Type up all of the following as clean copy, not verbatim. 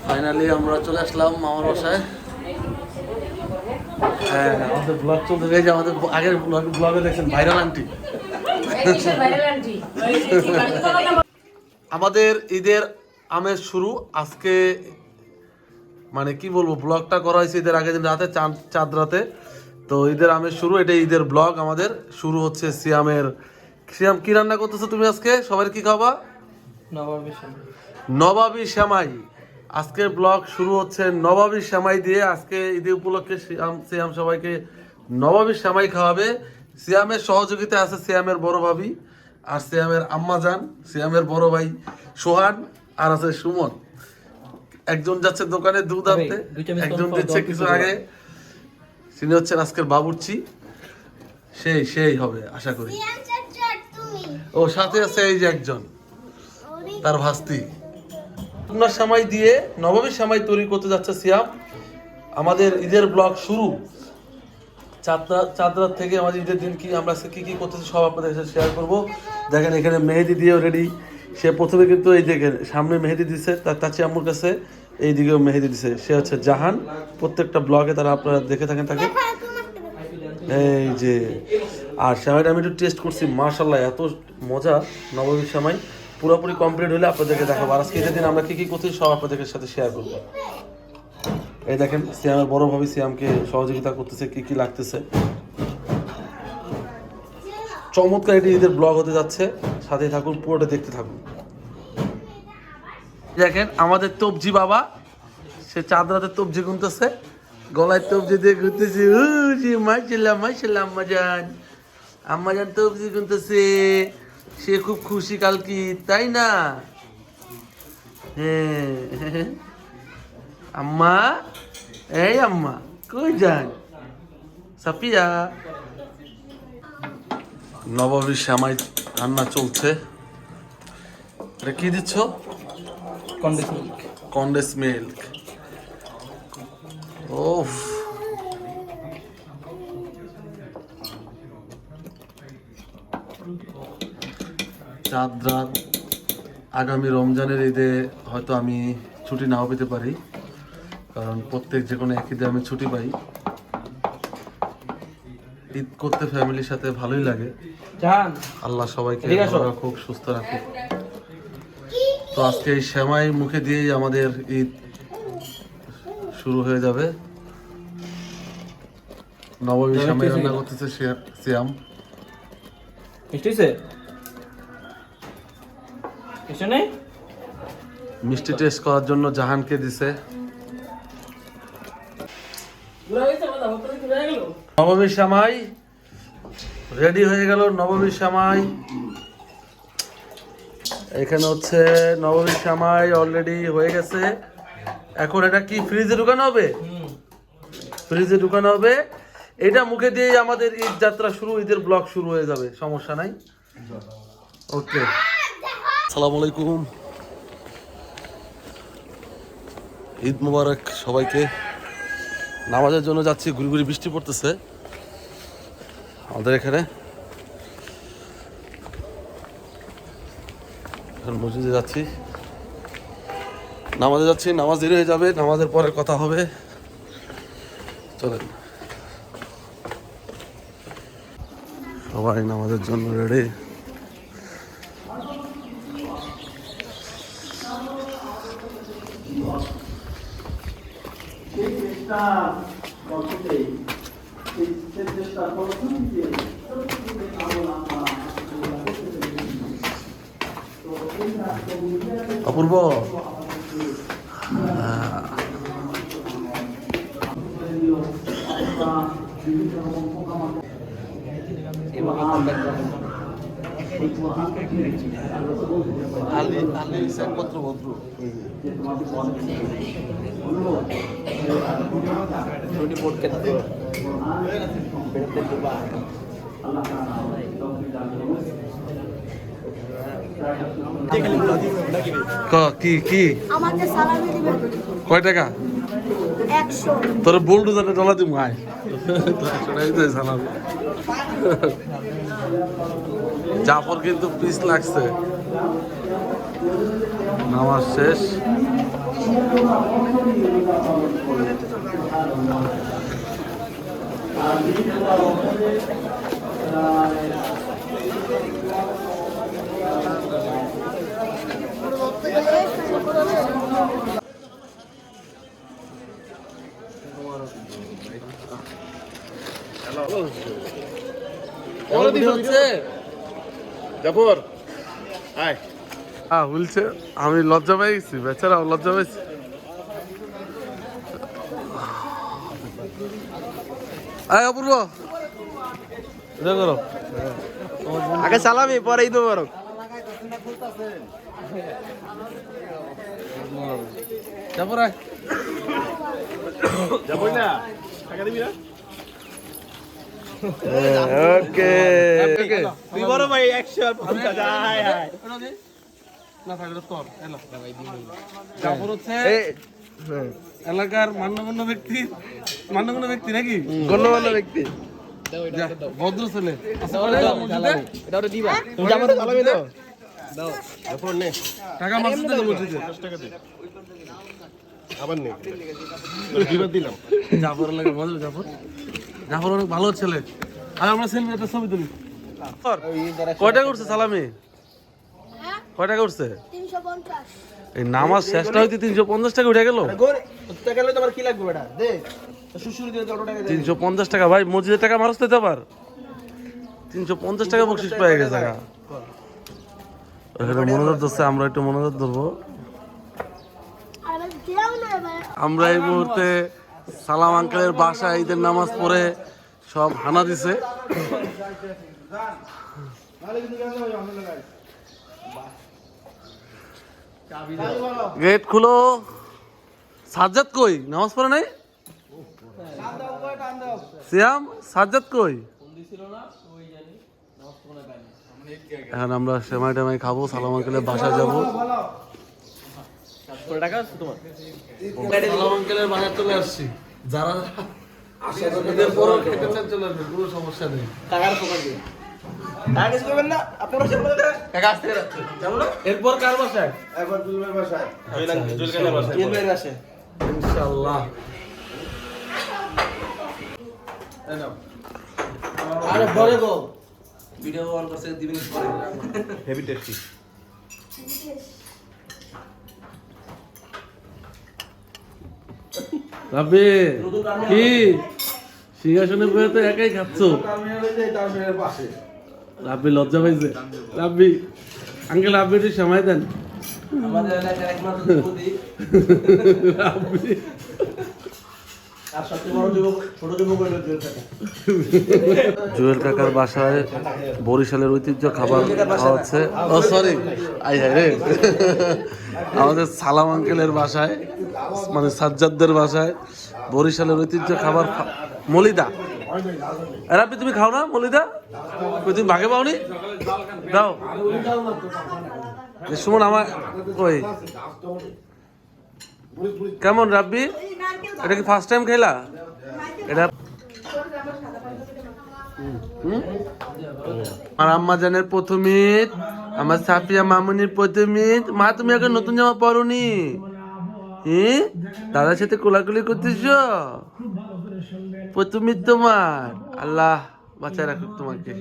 Finally আমরা চলে আসলাম মামার বাসায়। হ্যাঁ, আমাদের ব্লগ চলতে গেছে। আমাদের আগের ব্লগে দেখছেন ভাইরাল আন্টি। আমাদের ঈদের আমেজ শুরু আজকে, মানে কি বলবো, ব্লগটা করা হয়েছে ঈদের আগের দিন রাতে, চাঁদ রাতে। তো ঈদের আমেজ শুরু, এটা ঈদের ব্লগ আমাদের শুরু হচ্ছে। সিয়াম কি রান্না করতেছো তুমি আজকে? সবাই কি খাবা? নবাবী শ্যামাই। আজকের ব্লগ শুরু হচ্ছে নবাবী শ্যামাই দিয়ে। আজকে ঈদ উপলক্ষে সিয়াম সবাইকে নবাবী শ্যামাই খাওয়াবে। সিয়ামের সহযোগিতা আছে সিয়ামের বড় ভাবি আর সিয়ামের আম্মা জান, সিয়ামের বড় ভাই সোহান, আর আছে সুমন। একজন যাচ্ছে দোকানে দুধ আনতে, একজন দিচ্ছে কিছু আগে। তিনি হচ্ছেন আজকের বাবুর্চি। সেই হবে আশা করি। ও সাথে আছে এই যে একজন তার ভাস্তি। আপনার শ্যামাই দিয়ে নবাবী শ্যামাই তৈরি করতে যাচ্ছে সিয়াম। আমাদের ঈদের ব্লগ শুরু চাঁদ রাত থেকে। আমাদের ঈদের দিন কি আমরা কি করতেছি সব আপনাদের সাথে শেয়ার করবো। দেখেন এখানে মেহেদি দিয়েও রেডি। সে প্রথমে কিন্তু এই দেখেন সামনে মেহেদি দিচ্ছে তার চাচি আম্মুর কাছে, এই দিকেও মেহেদি দিছে। সে হচ্ছে জাহান। প্রত্যেকটা ব্লগে তারা আপনারা দেখে থাকেন তাকে। এই যে আর শ্যামাইটা আমি একটু টেস্ট করছি, মাশাআল্লাহ এত মজা। নবাবী শ্যামাই পুরোপুরি কমপ্লিট হলে আপনাদেরকে দেখাবো। আর আজকে ঈদের দিন আমরা কি করছি সব আপনাদের সাথে শেয়ার করবো। এই দেখেন সিয়ামের বড় ভাবি সিয়ামকে সহযোগিতা করতেছে, কি লাগতেছে। চমৎকার একটি ঈদের ব্লগ হতে যাচ্ছে, সাথে থাকুন, পুরোটা দেখতে থাকুন। দেখেন আমাদের তবজি বাবা, সে চাঁদ রাতে তবজি গুনতেছে, গলায় তবজি দিয়ে ঘুরতেছে। মাশাআল্লাহ মাশাআল্লাহ আম্মা জান তবজি গুনতেছে। সে খুব খুশি কালকে, তাই না? হ্যাঁ আম্মা, এই আম্মা কই যান? সাফিয়া। নবাবী শ্যামাই রান্না চলছে। এটা কি দিচ্ছ? Condense milk. ওফ, চাঁদ রাত। আগামী রমজানের ঈদে হয়তো আমি ছুটি নাও পেতে পারি, কারণ প্রত্যেক যে কোনো এক ঈদে আমি ছুটি পাই। ঈদ করতে ফ্যামিলির সাথে ভালোই লাগে। আল্লাহ সবাইকে খুব সুস্থ রাখুক। তো আজকে এই শ্যামাই মুখে দিয়েই আমাদের ঈদ শুরু হয়ে যাবে। নবাবী শ্যামাই রান্না করতেছে সিয়াম। মিষ্টি টেস্ট করার জন্য জাহানকে দিছে। নবাবী শ্যামাই রেডি হয়ে গেল। নবাবী শ্যামাই এখানে হচ্ছে নবাবী শ্যামাই অলরেডি হয়ে গেছে। এখন এটা কি ফ্রিজে ঢুকানো হবে? ফ্রিজে ঢুকানো হবে। এটা মুখে দিয়ে আমাদের ঈদ যাত্রা শুরু, ঈদের ব্লগ শুরু হয়ে যাবে, সমস্যা নাই। ওকে, আসসালামু আলাইকুম, ঈদ মুবারক সবাইকে। নামাজের জন্য যাচ্ছি, ঘুরি ঘুরি বৃষ্টি পড়তেছে আমাদের এখানে। এখন মসজিদে যাচ্ছি, নামাজে যাচ্ছি। নামাজ দেরি হয়ে যাবে, নামাজের পরে কথা হবে। চলেন, সবাই নামাজের জন্য রেডি। অপূর্ব, একমাত্র ভদ্র কি কি কয় টাকা? 100 তোর বুলডোজারে ডলা দিম আয় তো 100 টাকাই দে সালামি জাফর কিন্তু পিস লাগছে নামাজ শেষ জাফর আয় বলছে আমি লজ্জা পাই গেছি বেচারা লজ্জা পাইছি আয় অপূর্ব এটা করো আগে সালামি পরে ঈদ মোবারক তারপর আয় যাবই না টাকা দিবি না ওকে তুই বড় ভাই 150 আয় আয় না থাকলে তোর এলো তারপর হচ্ছে এলাকার মান্যগণ্য ব্যক্তি নাকি গণ্যমান্য ব্যক্তি যা, ভদ্র ছেলে এটা ওটা দিবা তুমি যাবো সালামি দাও দাও জাফর নে টাকা মাসুদ দে মসজিদে 10 টাকা দে আবার নে দিবা দিলাম জাফর লাগে মজা জাফর অনেক ভালো ছেলে আর আমরা সেলফি একটা ছবি তুলি কয়টা করছে সালামি হ্যাঁ কয়টা করছে 350 এই নামাজ শেষটা হইতে 350 টাকা উঠে গেল গোরে টাকা লই তোমার কি লাগবে বেটা দে শ্বশুর দিয়ে 100 টাকা দে 350 টাকা ভাই মসজিদের টাকা মারস তো আবার 350 টাকা বকশিস পেয়ে গেছে এখানে মনোযোগ ধরছে আমরা একটু মনোযোগ ধরবো আরে দিও না ভাই আমরা এই মুহূর্তে সালাম আঙ্কেলের বাসায় ঈদের নামাজ পড়ে সব হানা দিছে গেট খুলো সাজ্জাদ কই নামাজ পড়ে নাই সিয়াম সাজ্জাদ কই এখন আমরা সেমাই টেমাই খাবো সালাম আঙ্কেলের বাসায় যাবো টাকা আছে তোমার সালাম আঙ্কেলের বাসায় চলে আসছি যারা ঈদের পরও খেতে চান চলে আসবে কোনো সমস্যা নেই টাকার দোকান দিয়ে টাকা কিছু করবেন না আপনারা সব করে টাকা আসতে যাচ্ছে জানো না এরপর কার বাসায় একবার জুলবের বাসায় জুলকানের বাসায় জুলবের বাসায় ইনশাআল্লাহ আরে বলে গো ভিডিও অন করতে দিবেন পরে হেভি টেস্টি রাব্বি কি সিংহাসনে বসে তো একাই খাচ্ছ রাব্বি লজ্জা পাইছে রাব্বি আঙ্কেল রাব্বি একটু সময় দেন আমাদের এলাকার একমাত্র যুবতী রাব্বি আর সবচেয়ে বড় যুবক ছোট যুবক হলো জুয়েল কাকা জুয়েল কাকার বাসায় বরিশালের ঐতিহ্য খাবার খাওয়া হচ্ছে ও সরি আই হাই রে আমাদের সালাম আঙ্কেলের বাসায় মানে সাজ্জাদদের বাসায় বরিশালের ঐতিহ্য খাবার মলিদা রাব্বি তুমি খাও না মলিদা কই তুমি ভাগে পাওনি দাও সুমন আমার কই কেমন রাব্বি এটা কি ফার্স্ট টাইম খেলা এটা আমার আম্মা জানের প্রথম ঈদ আমার সাফিয়া মামুনির প্রথম ঈদ মা তুমি এখন নতুন জামা পরনি দাদার সাথে কোলাকুলি করতেছ প্রথম ঈদ তোমার আল্লাহ বাঁচায় রাখুক তোমাকে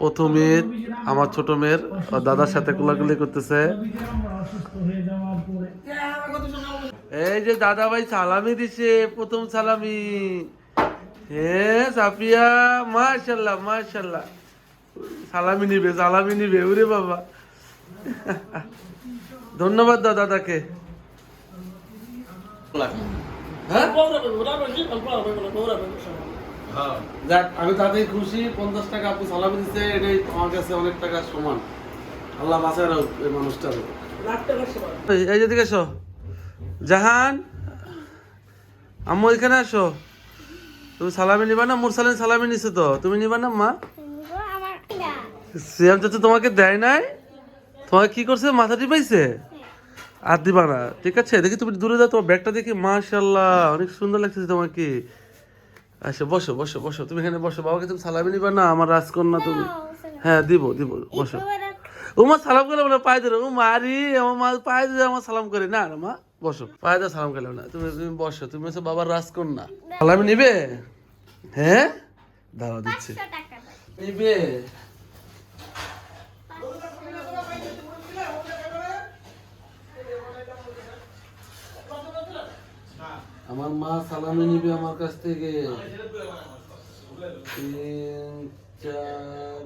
প্রথম ঈদ আমার ছোট মেয়ের দাদার সাথে কোলাকুলি করতেছে এই যে দাদা ভাই সালামি দিছে প্রথম সালামি হ্যাঁ সাফিয়া মাশাল্লাহ মাশাল্লাহ সালামি নিবে ওরে বাবা ধন্যবাদ দাদাকে হ্যাঁ যাক আমি তাতেই খুশি 50 টাকা আপনি সালামি দিচ্ছে এটাই আমার কাছে অনেক টাকা সমান আল্লাহ বাঁচায় রাখুক এই মানুষটার এই যেদিকে এসো জাহান আম্মু এখানে আসো তুমি সালামি নিবা না মুরসালিন সালামি নিছে তো তুমি নিবা না মা সিয়াম চাচা তোমাকে দেয় নাই তোমাকে কি করছে মাথা টিপাইছে আর দিবা না, ঠিক আছে? দেখি তুমি দূরে যাও, তোমার ব্যাগটা দেখি, মাশাআল্লাহ অনেক সুন্দর লাগতেছে তোমাকে। আচ্ছা বসো বসো বসো, তুমি এখানে বসো। বাবাকে তুমি সালামি নিবা না? আমার রাজকন্যা তুমি। হ্যাঁ দিব দিব, বসো। ও মা সালাম করে বলে পায়ে ধরে, ও মারি আমার মা পায়ে ধরে আমার সালাম করে। না না মা বসো, পায়ে ধরে সালাম করলাম না, তুমি তুমি বসো, তুমি হচ্ছে বাবার রাজকন্যা। সালামি নিবে? হ্যাঁ দাঁড়াও দিচ্ছি, 500 টাকা দাও। নিবে। আমার মা সালামি নিবে আমার কাছ থেকে। 3 4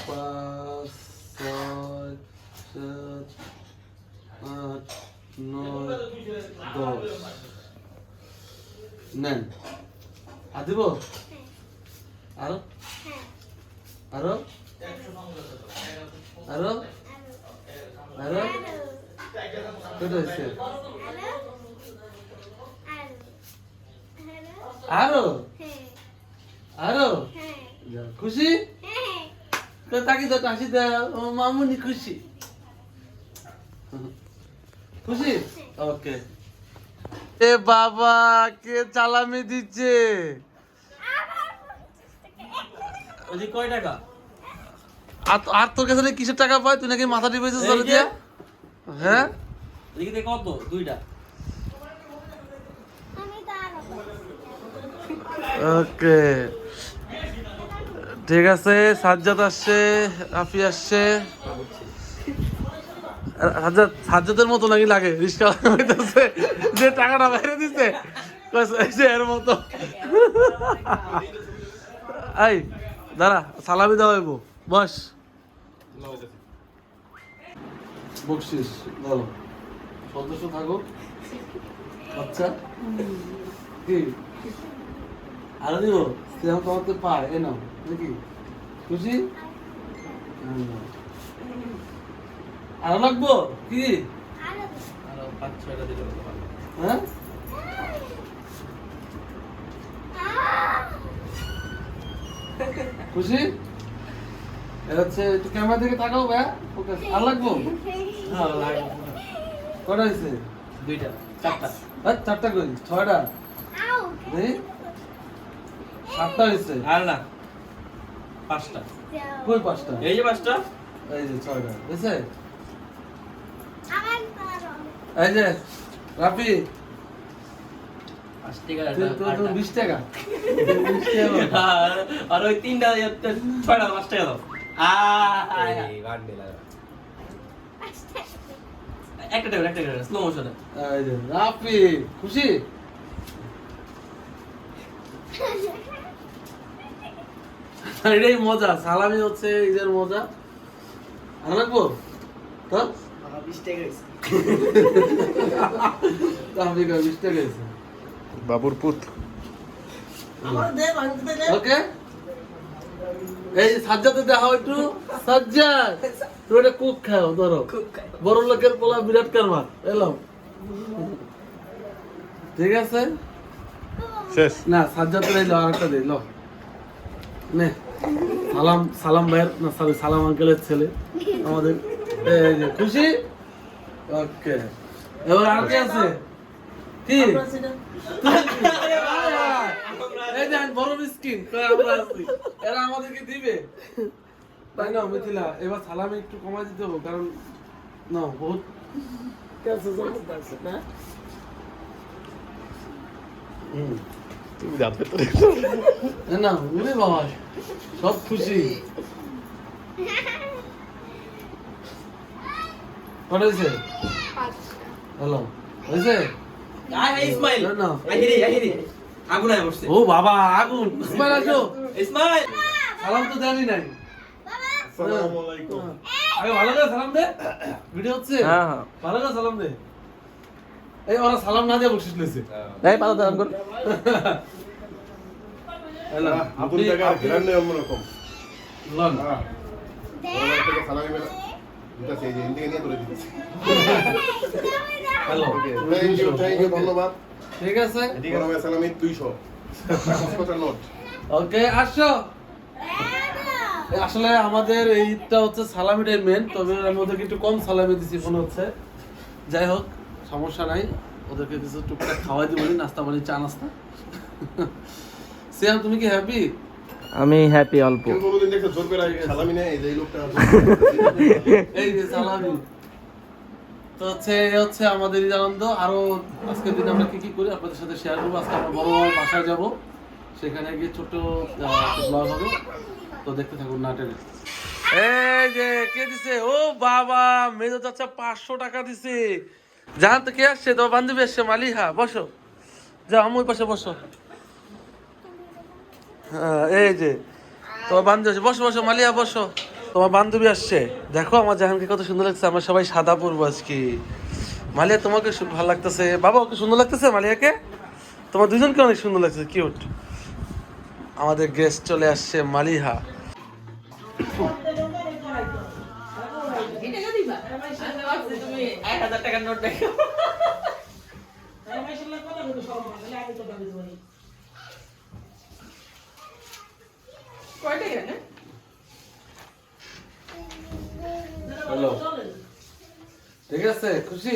5 6 7 8 9 10 নেন। আর দিব? আরো আরো আরো আরো কত হয়েছে? আরো আরো যাও, খুশি তো? তাকি তো হাসি দাও, ও মামুনি খুশি, খুশি? ওকে। এ বাবা কে চালামি দিচ্ছে? ওই কয় টাকা? আর তোর কাছে নাকি কিসের টাকা পায়? তুই নাকি মাথা টিপেছিস এই যে। দিয়া? হ্যাঁ লিখিতে কত? 2টা। ওকে ঠিক আছে। সাজ্জাদ আসছে, রাফি আসছে। সাজ্জাদের মতো নাকি লাগে রিস্কা হইতেছে, যে টাকাটা বাইরে দিচ্ছে কইছে এর মতো। এই দাঁড়া, সালামি দেওয়া হইব, বস। বকশিস বলো, সদস্য থাকো। আচ্ছা কি আরো দিব? সিয়াম তোমাকে পায়, এ নাও নাকি? খুশি? আরো লাগবো কি? আরো 5-6টা দিলে হতো ভালো। হ্যাঁ খুশি? এটা হচ্ছে একটু ক্যামেরা দিকে তাকাও ভাই, ফোকাস। আর লাগবো? হ্যাঁ লাগে। কটা হয়েছে? 2টা 4টা। হ্যাঁ 4টা কই? 6টা দেখি, 7টা হয়েছে। আর না 5টা। কই 5টা? এই যে 5টা। এই যে 6টা হয়েছে। এই যে রাফি 5 টাকা তুই 20 টাকা। আর ওই 3টা 6টা 5 টাকা দাও। একটা টাকা স্লো মোশনে। এই যে রাফি খুশি? এটাই মজা, সালামি হচ্ছে ঈদের মজা। আর লাগবো তো? 20 টাকা হইছে। রাফি 20 টাকা হয়েছে। বাবুর পুত। ওকে এই যে সাজ্জাদে দেখা একটু। সাজ্জাদ তুমি একটা কুক খাও, ধরো বড় লোকের পোলা বিরাট কারবার এলাম, ঠিক আছে? শেষ। না সাজ্জাদ দিল, আর একটা দিল নে। সালাম, সালাম ভাইয়ের না, সরি সালাম আঙ্কেলের ছেলে আমাদের। এই যে খুশি? ওকে এবার আর কি আছে? কি এই যে বড় মিসকিন আমরা আছি, এরা আমাদেরকে দিবে তাই না মিথিলা? এবার সালামি একটু কমাই দিতে হবে, কারণ না বহুত না। তুমি যাবে তো। না বুঝলি বাবা, সব খুশি। কত হয়েছে? হ্যালো হয়েছে? ইসমাইল। না, না। আহিরি আগুন আয় বসছে। ও বাবা আগুন। ইসমাইল আসো, ইসমাইল সালাম তো দেনি নাই। আসসালামু আলাইকুম। আগে ভালো করে সালাম দে, ভিডিও হচ্ছে। হ্যাঁ হ্যাঁ। ভালো করে সালাম দে। এই ওরা সালাম না দিয়ে বসিস লইছে। এই পাতা দাম কর। হ্যালো আপনি টাকা গ্রান্ড নেই অন্যরকম। লন ওনার থেকে সালামি বেলা দুটা সেই যে ইন্ডিয়া নিয়ে ধরে দিতেছি। হ্যালো থ্যাংক ইউ ধন্যবাদ। ঠিক আছে বড় ভাই সালামি 200 টাকা নোট। ওকে আসো। আসলে আমাদের এই ঈদটা হচ্ছে সালামিটাই মেন, তবে আমি ওদেরকে একটু কম সালামি দিছি মনে হচ্ছে। যাই হোক সমস্যা নাই, ওদেরকে কিছু টুকটাক খাওয়াই দিব, নাস্তা পানি, চা নাস্তা। সিয়াম তুমি কি হ্যাপি? আমি হ্যাপি অল্প। কেউ কোনোদিন দেখছো জোর করে সালামি নেয়, এই যে এই লোকটা এই যে সালামি। তো হচ্ছে আমাদের আনন্দ। আরো আজকের দিনে আমরা কি কি করি আপনাদের সাথে শেয়ার করবো। আজকে আমরা বড় মামার বাসায় যাব, সেখানে গিয়ে ছোট্ট ব্লগ হবে, তো দেখতে থাকুন না টেনে। এই যে কে দিছে? ও বাবা, মেজো চাচা 500 টাকা দিছে। জান তো কে আসছে? তোমার বান্ধবী আসছে, মালিহা। বসো, যাও আমার পাশে বসো। হ্যাঁ, এই যে তোমার বান্ধবী আসছে, বসো বসো মালিহা বসো। তোমার বান্ধবী আসছে, দেখো আমার জাহানকে কত সুন্দর লাগছে। আমরা সবাই সাদা পরবো আজকে। মালিয়া তোমাকে ভালো লাগতেছে, বাবা ওকে সুন্দর লাগতেছে মালিয়াকে? তোমার দুজনকে অনেক সুন্দর লাগছে, কিউট। আমাদের গেস্ট চলে আসছে, মালিহা। হ্যালো, ঠিক আছে, খুশি?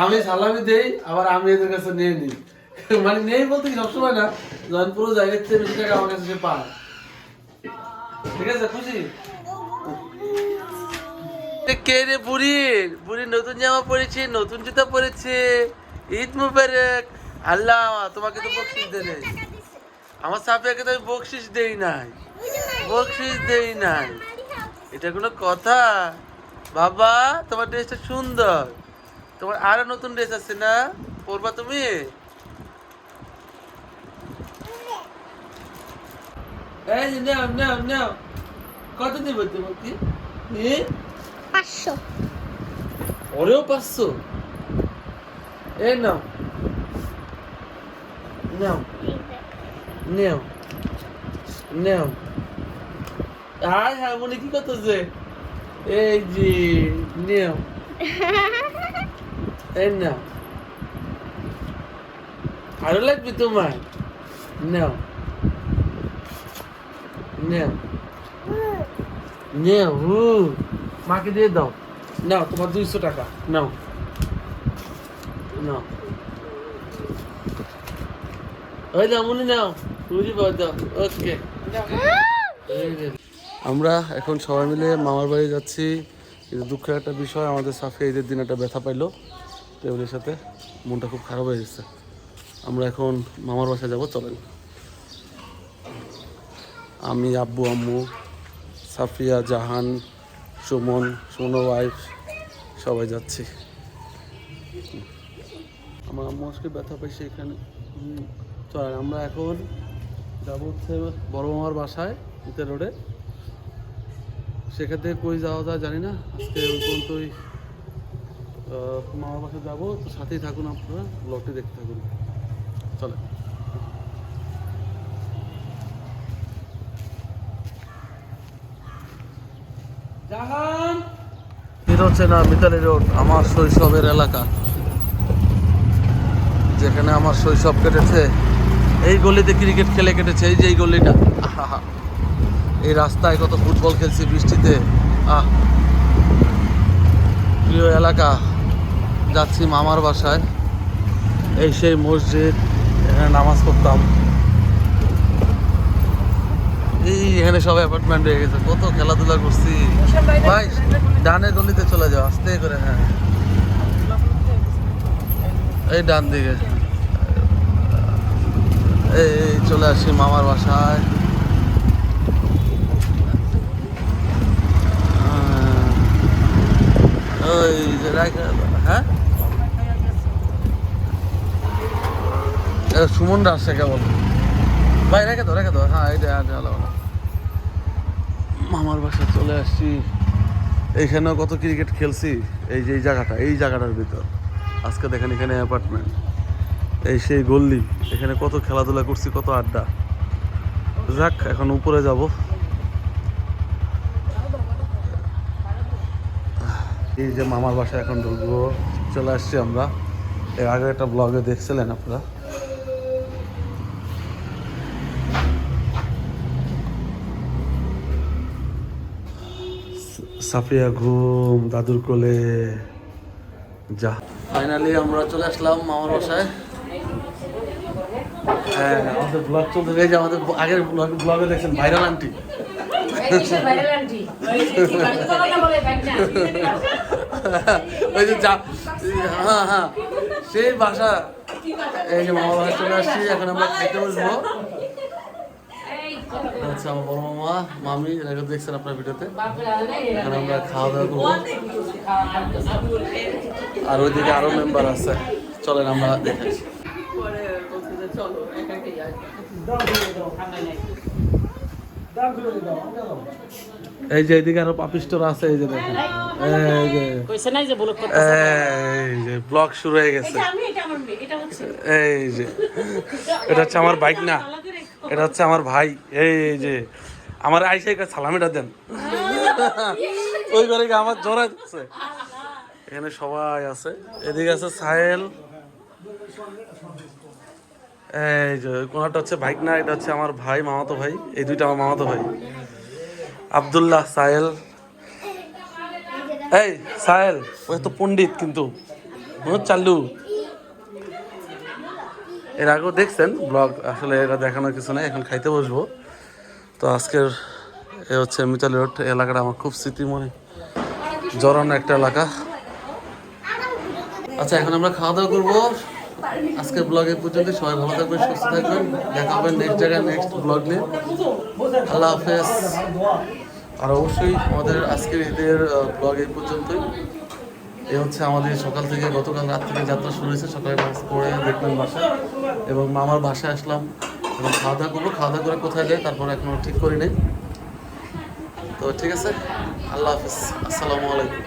আমি সালামি দেই, আবার আমি এদের কাছে নিয়ে নিই। মানে নেই বলতে কি সবসময় না, যখন পুরো জায়গার চেয়ে বেশি টাকা আমার কাছে সে পায়। ঠিক আছে, খুশি? কে রে? বুড়ি বুড়ি নতুন জামা পরেছে, নতুন জুতা পরেছে। ঈদ মুবারক। আল্লাহ তোমাকে তো বকশিস দেয়। আমার সাফিয়াকে তো আমি বকশিস দেই নাই, বকশিস দেই নাই। এটা কোনো কথা? বাবা তোমার ড্রেসটা সুন্দর, তোমার আরো নতুন ড্রেস আছে না, পরবা তুমি? এই যে নাও নাও নাও, কত দেবো তোমাকে? 500। ওরেও 500? এই নাও নাও নাও নাও। আয় হ্যাঁ, মনে কি করতেছে? এই যে নাও, এই নাও। আরো লাগবে তোমার? নাও নাও নাও। মাকে দিয়ে দাও। নাও তোমার 200 টাকা নাও নাও। ওই নাও মনে নাও, বুঝি দাও। ওকে, আমরা এখন সবাই মিলে মামার বাড়ি যাচ্ছি। কিন্তু দুঃখের একটা বিষয়, আমাদের সাফিয়া ঈদের দিন একটা ব্যথা পাইলো টেবিলের সাথে, মনটা খুব খারাপ হয়ে গেছে। আমরা এখন মামার বাসায় যাব, চলেন। আমি, আব্বু, আম্মু, সাফিয়া, জাহান, সুমন, সুমনের ওয়াইফ, সবাই যাচ্ছি। আমার আম্মু আজকে ব্যথা পাইছে এখানে। চলেন আমরা এখন যাবো হচ্ছে বড় মামার বাসায়, ইতে রোডে। সেখান থেকে কই যাওয়া যায় জানি না, আজকে ওই পর্যন্তই মামার বাসায় যাবো। তো সাথেই থাকুন আপনারা, ব্লগটি দেখতে থাকুন, চলে। জাহান, এটা হচ্ছে না মিতালি রোড, আমার শৈশবের এলাকা, যেখানে আমার শৈশব কেটেছে। এই গলিতে ক্রিকেট খেলে কেটেছে, এই যে এই গলিটা। আহা, এই রাস্তায় কত ফুটবল খেলছি বৃষ্টিতে। প্রিয় এলাকা। যাচ্ছি মামার বাসায়, এই সেই মসজিদ, এখানে নামাজ পড়তাম। এই এখানে সব অ্যাপার্টমেন্ট হয়ে গেছে, কত খেলাধুলা করছি ভাই। ডানে গলিতে চলে যাও আস্তে করে। হ্যাঁ, এই ডান দিকে। এই চলে আসি মামার বাসায়। ওই যে হ্যাঁ, সুমনরা আসছে কেবল। ভাই রেখে দাও, রেখে দাও। হ্যাঁ, এটা হলো মামার বাসায় চলে আসছি। এইখানেও কত ক্রিকেট খেলছি। এই যে এই জায়গাটার ভিতর আজকে দেখেন, এখানে অ্যাপার্টমেন্ট, এই সেই গল্লি, এখানে কত খেলাধুলা করছি, কত আড্ডা। যাক, এখন উপরে যাব। এই যে মামার বাসায় এখন ঢুকবো, চলে আসছি আমরা। এর আগে একটা ব্লগে দেখছিলেন আপনারা। সাফিয়া ঘুম দাদুর কোলে। যা ফাইনালি আমরা চলে আসলাম মামার বাসায়। হ্যাঁ আমাদের ব্লগ চলতে গেছে, আমাদের আগের ব্লগে দেখছেন ভাইরাল আন্টি। ওই যে হ্যাঁ হ্যাঁ সেই বাসা। এই যে মামার বাসায় চলে আসছি, এখন আমরা খাইতে বসবো। আচ্ছা আমার বড় মামা মামি এটাকে দেখছেন আপনার ভিডিওতে। এখন আমরা খাওয়া দাওয়া করবো, আর ওইদিকে আরো মেম্বার আছে, চলেন আমরা দেখে। এই যে এইদিকে আরো পাপিস্টর আছে, এই যে দেখেন এই যে ব্লগ শুরু হয়ে গেছে। এই যে এটা হচ্ছে আমার বাইক না, এটা হচ্ছে আমার ভাই। এই যে আমার আইসাই সালামিটা দেন, ওই ঘরে আমার জোর আছে। এখানে সবাই আছে, এদিকে আছে সাহেল। এই যে কোনটা হচ্ছে বাইক না, এটা হচ্ছে আমার ভাই, মামাতো ভাই। এই দুইটা আমার মামাতো ভাই, আব্দুল্লাহ সাহেল। এই সাহেল ওই তো পণ্ডিত কিন্তু চালু। এর আগেও দেখছেন ব্লগ, আসলে এটা দেখানোর কিছু নেই। এখন খাইতে বসবো। তো আজকের এ হচ্ছে মিতালি রোড এলাকাটা আমার খুব স্মৃতিময় জরানো একটা এলাকা। আচ্ছা এখন আমরা খাওয়া দাওয়া করবো। আজকের ব্লগে পর্যন্ত, সবাই ভালো থাকবেন, সুস্থ থাকবেন। দেখা হবে নেক্সট জায়গায় নেক্সট ব্লগ নিয়ে। আল্লাহ হাফেজ। আর অবশ্যই আমাদের আজকের ঈদের ব্লগ এই পর্যন্তই। এ হচ্ছে আমাদের সকাল থেকে, গতকাল রাত থেকে যাত্রা শুরু হয়েছে। সকালে নামাজ পড়ে দেখবেন বাসায়, এবং মামার বাসায় আসলাম এবং খাওয়া দাওয়া করবো। খাওয়া দাওয়া করে কোথায় যাই তারপরে এখনো ঠিক করি নাই। তো ঠিক আছে, আল্লাহ হাফিজ, আসসালামু আলাইকুম।